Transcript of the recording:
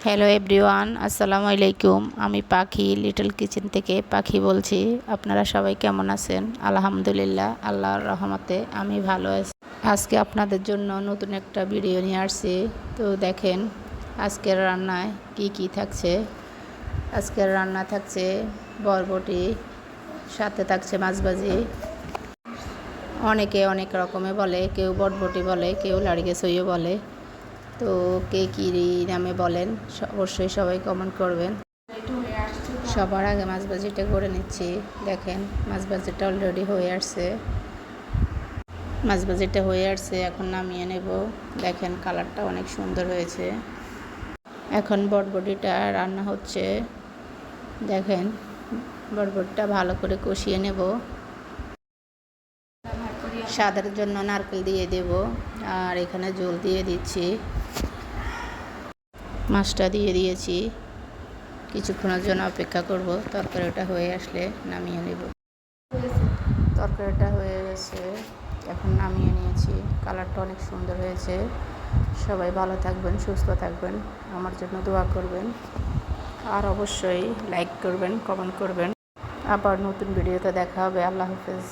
Hello everyone, আসসালামু আলাইকুম। আমি পাখি লিটল কিচেন থেকে পাখি বলছি। আপনারা সবাই কেমন আছেন? আলহামদুলিল্লাহ, আল্লাহর রহমতে আমি ভালো আছি। আজকে আপনাদের জন্য নতুন একটা ভিডিও নিয়ে আসছি। তো দেখেন আজকের রান্নায় কি কি থাকছে। আজকের রান্না থাকছে বরবটি, সাথে থাকছে মাছ ভাজি। অনেকে অনেক রকমে বলে, কেউ বটবটি বলে, কেউ লাড়িয়ে সইও বলে। তো কে কী নামে বলেন অবশ্যই সবাই কমেন্ট করবেন। সবার আগে মাছ ভাজিটা করে নিচ্ছি। দেখেন মাছ ভাজিটা অলরেডি হয়ে আসছে। মাছ ভাজিটা হয়ে আসছে, এখন নামিয়ে নেব। দেখেন কালারটা অনেক সুন্দর হয়েছে। এখন বটবটিটা রান্না হচ্ছে। দেখেন বটবটিটা ভালো করে কষিয়ে নেব। স্বাদের জন্য নারকেল দিয়ে দেব, আর এখানে জল দিয়ে দিচ্ছি। মাছটা দিয়ে দিয়েছি, কিছুক্ষণের জন্য অপেক্ষা করব। তরকারিটা হয়ে আসলে নামিয়ে নেব। তরকারিটা হয়ে গেছে, এখন নামিয়ে নিয়েছি। কালারটা অনেক সুন্দর হয়েছে। সবাই ভালো থাকবেন, সুস্থ থাকবেন, আমার জন্য দোয়া করবেন, আর অবশ্যই লাইক করবেন, কমেন্ট করবেন। আবার নতুন ভিডিওতে দেখা হবে। আল্লাহ হাফেজ।